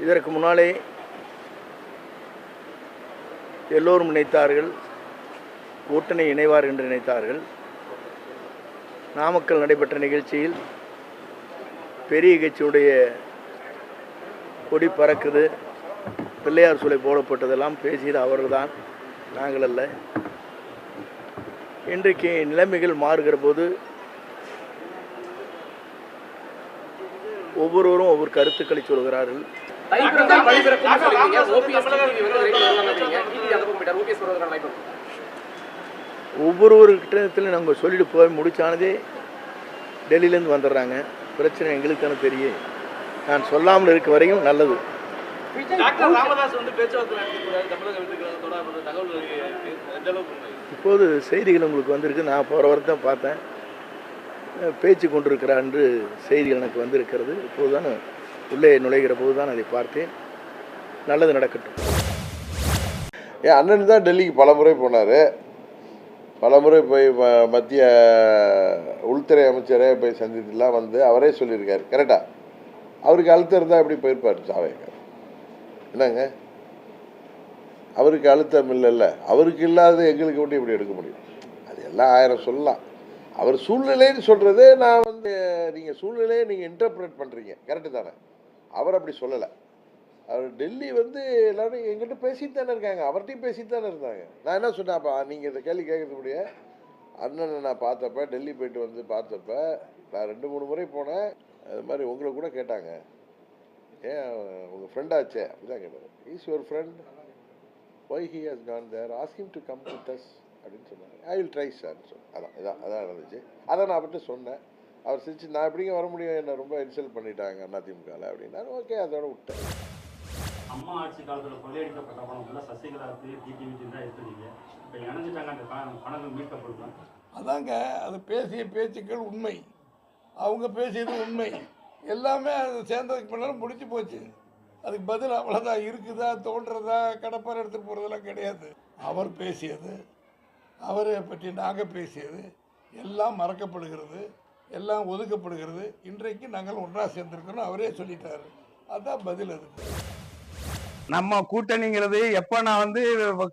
இதற்கு முன்னாலே எல்லோரும் நினைத்தார்கள் கூட்டணி இணைவார் என்று நினைத்தார்கள். நாமக்கல் நடைபெற்ற நிகழ்ச்சியில் பெரிய கட்சியுடைய கொடி பறக்குது, பிள்ளையார் சூளை போடப்பட்டதெல்லாம் பேசியது அவர்கள்தான், நாங்கள் அல்ல. இன்றைக்கு நிலைமைகள் மாறுகிற போது ஒவ்வொருவரும் ஒவ்வொரு கருத்துக்களை சொல்கிறார்கள். ஒவ்வொருவர்கிட்ட நாங்கள் சொல்லிட்டு போய் முடிச்சானதே டெல்லியிலேருந்து வந்துடுறாங்க. பிரச்சனை எங்களுக்கு தானே தெரியும். நான் சொல்லாமல் இருக்க வரையும் நல்லது. இப்போது செய்திகள் உங்களுக்கு வந்திருக்கு. நான் போகிற வரை தான் பார்த்தேன். பேச்சு கொண்டிருக்கிறார் என்று செய்திகள் எனக்கு வந்திருக்கிறது. இப்போது தான் உள்ளே நுழைகிற போது தான் அதை பார்த்தேன். நல்லது நடக்கட்டும். என் அண்ணன் தான் டெல்லிக்கு பல முறை போனார். பல முறை போய் மத்திய உள்துறை அமைச்சரே போய் சந்தித்துலாம் வந்து அவரே சொல்லியிருக்காரு. கரெக்டாக அவருக்கு அழுத்தம் இருந்தால் எப்படி போயிருப்பார் ஜாவேகர்? என்னங்க, அவருக்கு அழுத்தம் இல்லைல்ல, அவருக்கு இல்லாத எங்களுக்கு மட்டும் இப்படி எடுக்க முடியும்? அது எல்லாம் ஆயிரம் சொல்லலாம். அவர் சூழ்நிலைன்னு சொல்கிறது நான் வந்து நீங்கள் சூழ்நிலையை நீங்கள் இன்டர்பிரேட் பண்ணுறீங்க. கரெக்டு தானே? அவர் அப்படி சொல்லலை. அவர் டெல்லி வந்து எல்லோரும் எங்கிட்ட பேசிட்டு தானே இருக்காங்க, அவர்கிட்டையும் பேசிட்டு தானே இருந்தாங்க. நான் என்ன சொன்னேன்ப்பா, நீங்கள் இந்த கேள்வி கேட்கறது முடிய அண்ணனை நான் பார்த்தப்ப டெல்லி போயிட்டு வந்து பார்த்தப்ப நான் 2-3 முறை போனேன். அது மாதிரி உங்களை கூட கேட்டாங்க, ஏன் உங்கள் ஃப்ரெண்டாச்சே அப்படிதான் கேட்டார். Is your friend, why he has gone there, ask him to come with us அப்படின்னு சொன்னாங்க. ஐ வில் ட்ரை சார் சொன்னேன். அதான் நடந்துச்சு. அதை நான் அவர்கிட்ட சொன்னேன். அவர் சிரிச்சு, நான் எப்படிங்க வர முடியும், என்னை ரொம்ப இன்சல்ட் பண்ணிட்டாங்க அதிமுகவில் அப்படின்னா. ஓகே, அதோட விட்டேன். அம்மா ஆட்சி காலத்தில் கொள்ளையடிக்கப்பட்ட பணம் சசிகலாவுக்கு டிடிவிக்கு தான் எடுத்துருக்கீங்க. இப்போ இணைஞ்சிட்டாங்க, அந்த பணங்கள் மீட்கப்படும். அதாங்க, அது பேசிய பேச்சுக்கள் உண்மை, அவங்க பேசியது உண்மை, எல்லாமே அது சேர்ந்ததுக்கு பின்னாலும் முடிச்சு போச்சு. அதுக்கு பதில் அவ்வளோதான். இருக்குதா, தோன்றதா, கடப்பாறை எடுத்துகிட்டு போகிறதெல்லாம் கிடையாது. அவர் பேசியது, அவரை பற்றி நாங்கள் பேசியது எல்லாம் மறக்கப்படுகிறது, எல்லாம் ஒதுக்கப்படுகிறது. இன்றைக்கு நாங்கள் ஒன்றா சேர்ந்துருக்கணும், அவரே சொல்லிட்டாரு. அதான் பதில். அதுக்கு நம்ம கூட்டணிங்கிறது எப்ப நான் வந்து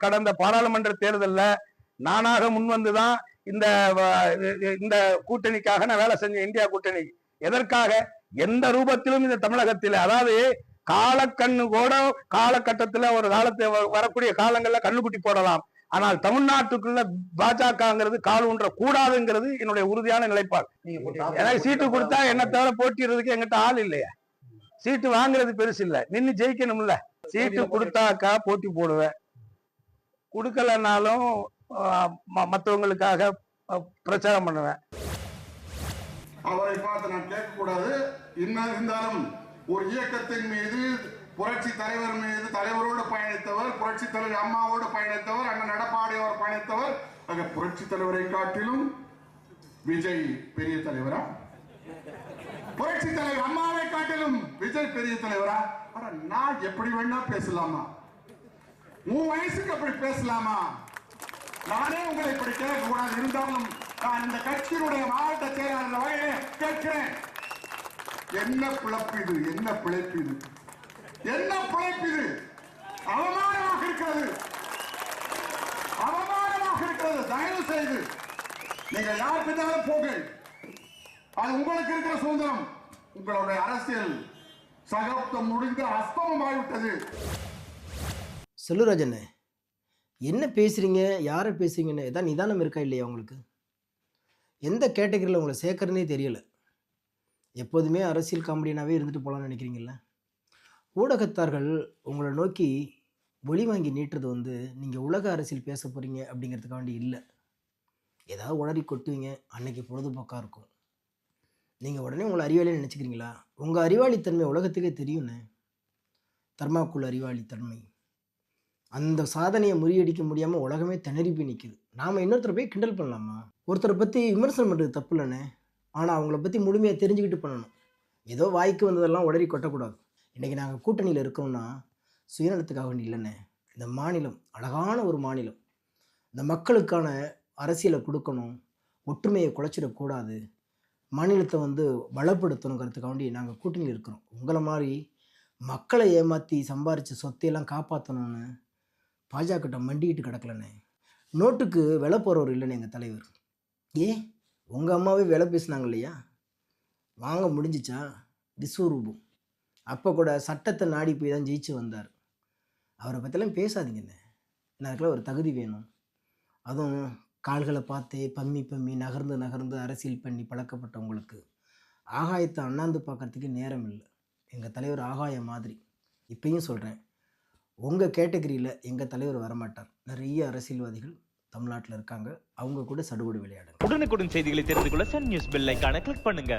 கடந்த பாராளுமன்ற தேர்தலில் நானாக முன்வந்துதான் இந்த கூட்டணிக்காக நான் வேலை செஞ்சேன். இந்தியா கூட்டணி எதற்காக, எந்த ரூபத்திலும் இந்த தமிழகத்தில், அதாவது காலக்கண்ணு கூட காலகட்டத்தில் ஒரு காலத்தை வரக்கூடிய காலங்கள்ல கண்ணுக்குட்டி போடலாம், ஆனால் தமிழ்நாட்டுக்குள்ள பாஜகங்கிறது கால் ஊன்ற கூடாதுங்கிறது என்னுடைய உறுதியான நிலைப்பாடு. எனக்கு சீட்டு கொடுத்தா என்ன தவிர போட்டிடுறதுக்கு எங்கிட்ட ஆள் இல்லையா? சீட்டு வாங்குறது பெருசு இல்லை, நின்று ஜெயிக்கணும்ல. சீட்டு கொடுத்தாக்கா போட்டி போடுவேன், கொடுக்கலனாலும் மற்றவங்களுக்காக பிரச்சாரம் பண்ணுவேன். அவரை பார்த்து நான் கேட்கக்கூடாது. இருந்தாலும் ஒரு இயக்கத்தின் மீது, புரட்சி தலைவர் மீது, தலைவரோடு பயணித்தவர், புரட்சி தலைவர் அம்மாவோடு பயணித்தவர், அண்ணன் எடப்பாடியோடு பயணித்தவர். அங்க புரட்சி தலைவரை காட்டிலும் விஜய் பெரிய தலைவரா? புரட்சி தலைவர் அம்மாவை காட்டிலும் விஜய் பெரிய தலைவரா? நான் எப்படி வேணா பேசலாமா? உன் வயசுக்கு அப்படி பேசலாமா? நானே உங்களை இப்படி கேட்க கூடாது. இருந்தாலும் நான் இந்த கட்சியினுடைய மாவட்ட செயலாளர் வகையிலே கேட்கிறேன். என்ன பிழைப்பு இது? என்ன பிழைப்பு இது? என்ன பிழைப்பு இது? அவமானமாக இருக்கிறது, அவமானமாக இருக்கிறது. தயவு செய்து நீங்கள் யார் பின்னாலும் போங்கள், அது உங்களுக்கு இருக்கிற சுதந்திரம். உங்களுடைய அரசியல் சகப்தம் முடிந்து அஸ்தமமாகிவிட்டது. செல்லுராஜன், என்ன பேசுகிறீங்க, யாரை பேசுறீங்கன்னு ஏதாவது நிதானம் இருக்கா இல்லையா? உங்களுக்கு எந்த கேட்டகரியில் உங்களை சேர்க்கறதுனே தெரியலை. எப்போதுமே அரசியல் காமெடியனாகவே இருந்துட்டு போகலான்னு நினைக்கிறீங்கள? ஊடகத்தார்கள் உங்களை நோக்கி ஒளி வாங்கி நீட்டுறது வந்து நீங்கள் உலக அரசியல் பேச போகிறீங்க அப்படிங்கிறதுக்காண்டி இல்லை. ஏதாவது உளறி கொட்டுவீங்க, அன்னைக்கு பொழுதுபோக்காக இருக்கும். நீங்கள் உடனே உங்களை அறிவாளின்னு நினச்சிக்கிறீங்களா? உங்கள் அறிவாளித்தன்மை உலகத்துக்கே தெரியும்ண்ணே. தர்மாக்குள் அறிவாளித்தன்மை, அந்த சாதனையை முறியடிக்க முடியாமல் உலகமே திணறி போய் நிற்குது. நாம் இன்னொருத்தரை போய் கிண்டல் பண்ணலாமா? ஒருத்தரை பற்றி விமர்சனம் பண்ணுறது தப்பு இல்லைண்ணே, ஆனால் அவங்கள பற்றி முழுமையாக தெரிஞ்சுக்கிட்டு பண்ணணும். ஏதோ வாய்க்கு வந்ததெல்லாம் உடறி கொட்டக்கூடாது. இன்றைக்கி நாங்கள் கூட்டணியில் இருக்கோம்னா சுயநலத்துக்காக வேண்டி இல்லைண்ணே. இந்த மாநிலம் அழகான ஒரு மாநிலம், இந்த மக்களுக்கான அரசியலை கொடுக்கணும், ஒற்றுமையை குலைச்சிடக்கூடாது, மாநிலத்தை வந்து பலப்படுத்தணுங்கிறதுக்காக வேண்டி நாங்கள் கூட்டணியில் இருக்கிறோம். உங்களை மாதிரி மக்களை ஏமாற்றி சம்பாரித்த சொத்தையெல்லாம் காப்பாற்றணும்னு பாஜகட்ட மண்டிக்கிட்டு கிடக்கலண்ணே. நோட்டுக்கு விலை போகிறவர் இல்லைண்ணே எங்கள் தலைவர். உங்கள் அம்மாவே விலை பேசுனாங்க இல்லையா? வாங்க முடிஞ்சிச்சா? விஸ்வரூபம் அப்போ கூட சட்டத்தை நாடி போய் தான் ஜெயிச்சு வந்தார். அவரை பற்றிலாம் பேசாதீங்கண்ணே. எனக்குலாம் ஒரு தகுதி வேணும். அதுவும் கால்களை பார்த்தே பம்மி நகர்ந்து அரசியல் பண்ணி பழக்கப்பட்டவங்களுக்கு ஆகாயத்தை அண்ணாந்து பார்க்கறதுக்கு நேரம் இல்லை. எங்கள் தலைவர் ஆகாயம் மாதிரி. இப்பயும் சொல்கிறேன், உங்கள் கேட்டகரியில் எங்கள் தலைவர் வரமாட்டார். நிறைய அரசியல்வாதிகள் தமிழ்நாட்டில் இருக்காங்க, அவங்க கூட சடுகுடு விளையாடுங்க. உடனுக்குடன் செய்திகளை தெரிந்து கொள்ள சன் நியூஸ் பெல் ஐகானை கிளிக் பண்ணுங்க.